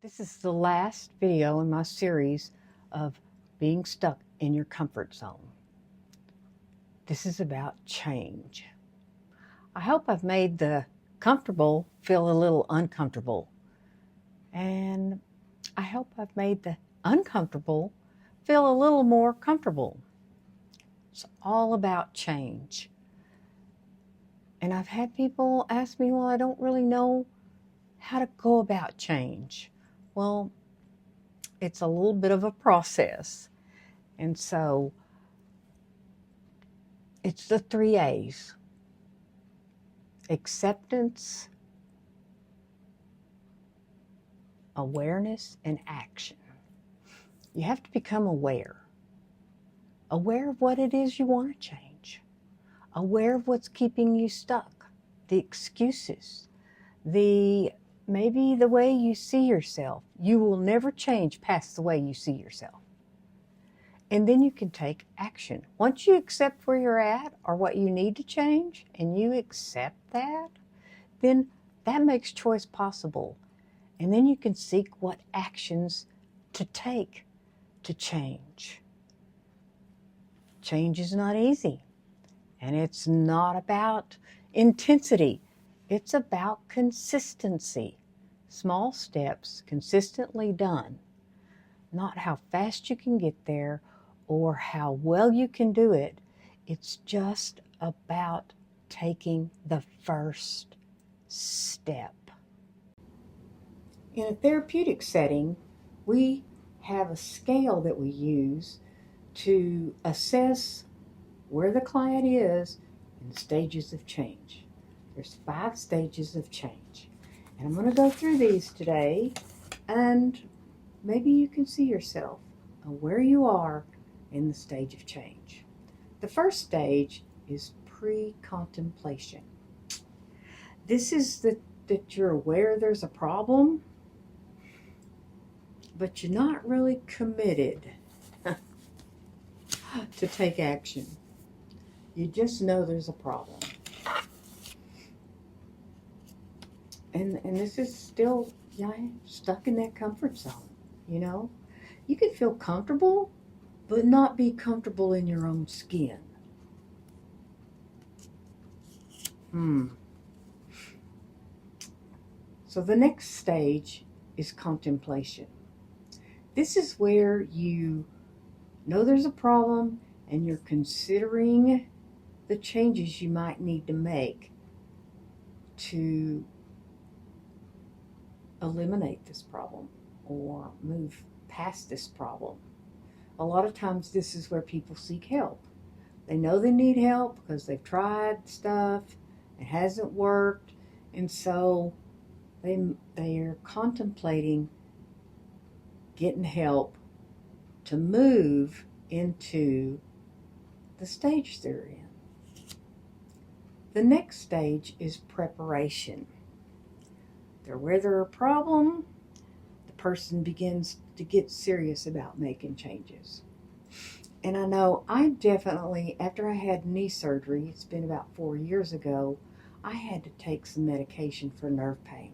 This is the last video in my series of being stuck in your comfort zone. This is about change. I hope I've made the comfortable feel a little uncomfortable. And I hope I've made the uncomfortable feel a little more comfortable. It's all about change. And I've had people ask me, well, I don't really know how to go about change. Well, it's a little bit of a process. And so it's the 3 A's: acceptance, awareness, and action. You have to become aware of what it is you want to change, aware of what's keeping you stuck, the excuses, maybe the way you see yourself. You will never change past the way you see yourself. And then you can take action. Once you accept where you're at or what you need to change, and you accept that, then that makes choice possible. And then you can seek what actions to take to change. Change is not easy. And it's not about intensity. It's about consistency. Small steps consistently done. Not how fast you can get there or how well you can do it. It's just about taking the first step. In a therapeutic setting, we have a scale that we use to assess where the client is in the stages of change. There's 5 stages of change. And I'm going to go through these today, and maybe you can see yourself where you are in the stage of change. The first stage is pre-contemplation. This is that you're aware there's a problem, but you're not really committed to take action. You just know there's a problem. And this is still stuck in that comfort zone, You can feel comfortable, but not be comfortable in your own skin. So the next stage is contemplation. This is where you know there's a problem and you're considering the changes you might need to make to eliminate this problem or move past this problem. A lot of times this is where people seek help. They know they need help because they've tried stuff, it hasn't worked, and so they are contemplating getting help to move into the stage they're in. The next stage is preparation. Where there's a problem, the person begins to get serious about making changes. And I know I definitely, after I had knee surgery, it's been about 4 years ago, I had to take some medication for nerve pain.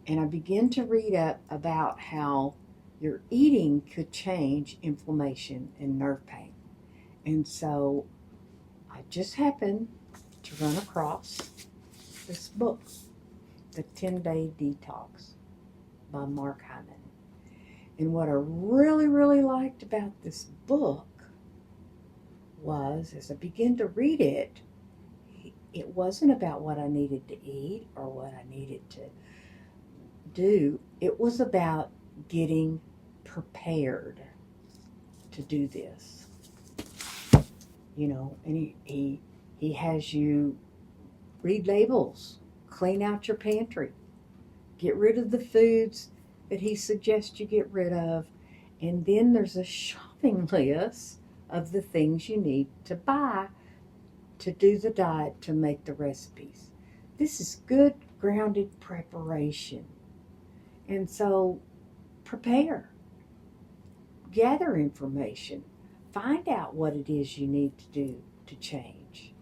And I began to read up about how your eating could change inflammation and nerve pain. And so I just happened to run across this book, The 10-Day Detox by Mark Hyman. And what I really, really liked about this book was, as I began to read it, it wasn't about what I needed to eat or what I needed to do. It was about getting prepared to do this. And he has you read labels, clean out your pantry, get rid of the foods that he suggests you get rid of, and then there's a shopping list of the things you need to buy to do the diet, to make the recipes. This is good, grounded preparation. And so prepare, gather information, find out what it is you need to do to change.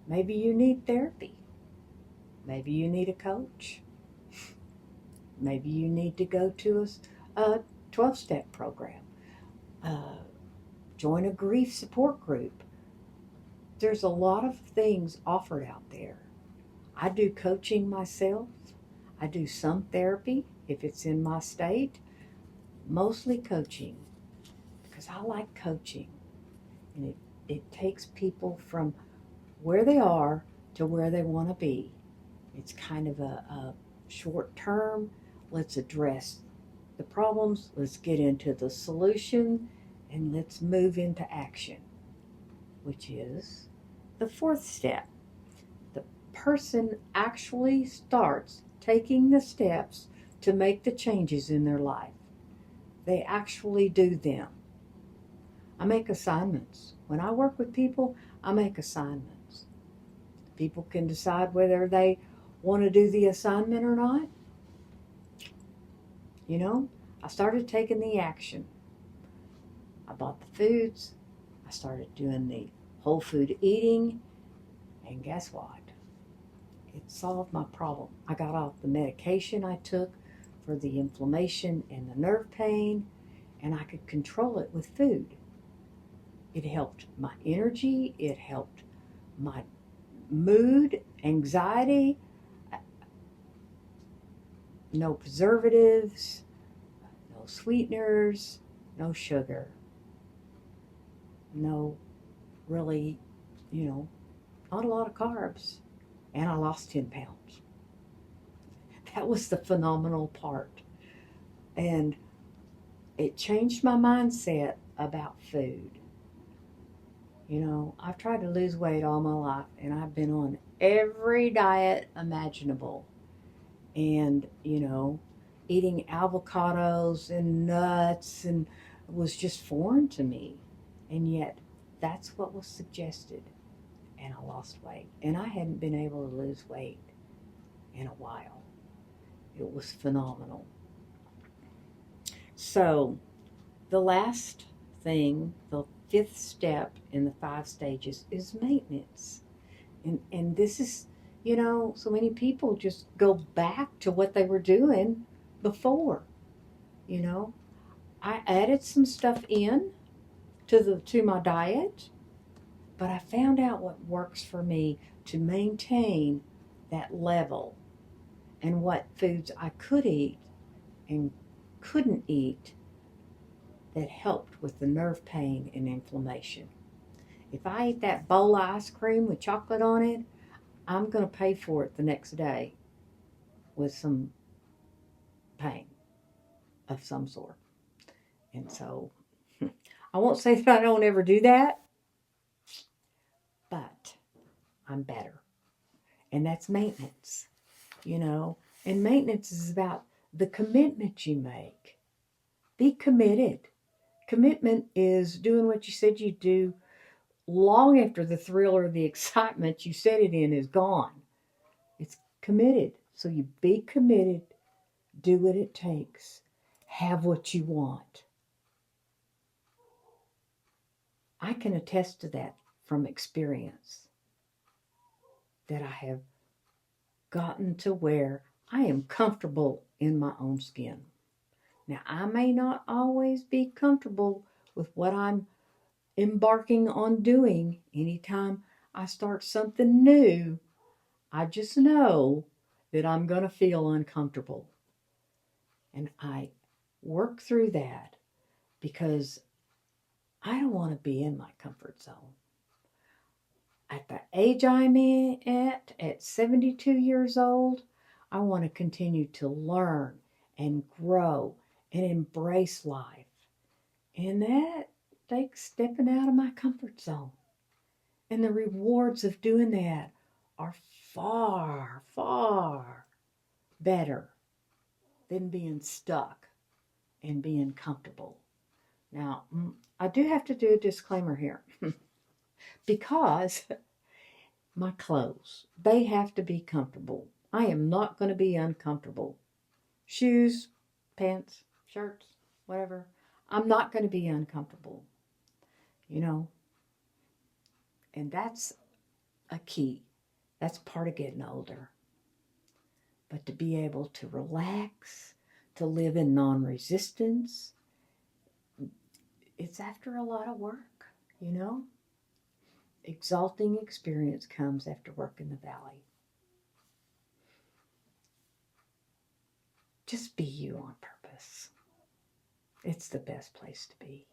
Maybe you need therapy. Maybe you need a coach. Maybe you need to go to a 12-step program. Join a grief support group. There's a lot of things offered out there. I do coaching myself. I do some therapy if it's in my state. Mostly coaching because I like coaching. And it takes people from where they are to where they want to be. It's kind of a short term. Let's address the problems. Let's get into the solution. And let's move into action, which is the fourth step. The person actually starts taking the steps to make the changes in their life. They actually do them. I make assignments. When I work with people, I make assignments. People can decide whether they want to do the assignment or not. You know, I started taking the action. I bought the foods. I started doing the whole food eating. And guess what? It solved my problem. I got off the medication I took for the inflammation and the nerve pain, and I could control it with food. It helped my energy. It helped my mood, anxiety. No preservatives, no sweeteners, no sugar, no really, not a lot of carbs. And I lost 10 pounds. That was the phenomenal part. And it changed my mindset about food. I've tried to lose weight all my life, and I've been on every diet imaginable. And, eating avocados and nuts and was just foreign to me. And yet, that's what was suggested. And I lost weight. And I hadn't been able to lose weight in a while. It was phenomenal. So, the last thing, the fifth step in the 5 stages is maintenance. And this is, so many people just go back to what they were doing before. I added some stuff in to my diet, but I found out what works for me to maintain that level and what foods I could eat and couldn't eat that helped with the nerve pain and inflammation. If I eat that bowl of ice cream with chocolate on it, I'm going to pay for it the next day with some pain of some sort. And so I won't say that I don't ever do that, but I'm better. And that's maintenance, And maintenance is about the commitment you make. Be committed. Commitment is doing what you said you'd do long after the thrill or the excitement you set it in is gone. It's committed. So you be committed, do what it takes, have what you want. I can attest to that from experience, that I have gotten to where I am comfortable in my own skin. Now, I may not always be comfortable with what I'm embarking on doing. Anytime I start something new, I just know that I'm going to feel uncomfortable. And I work through that because I don't want to be in my comfort zone. At the age I'm at 72 years old, I want to continue to learn and grow and embrace life. And that takes stepping out of my comfort zone. And the rewards of doing that are far, far better than being stuck and being comfortable. Now, I do have to do a disclaimer here because my clothes, they have to be comfortable. I am not going to be uncomfortable. Shoes, pants, shirts, whatever. I'm not going to be uncomfortable, and that's a key. That's part of getting older. But to be able to relax, to live in non-resistance, it's after a lot of work, you know? Exalting experience comes after work in the valley. Just be you on purpose. It's the best place to be.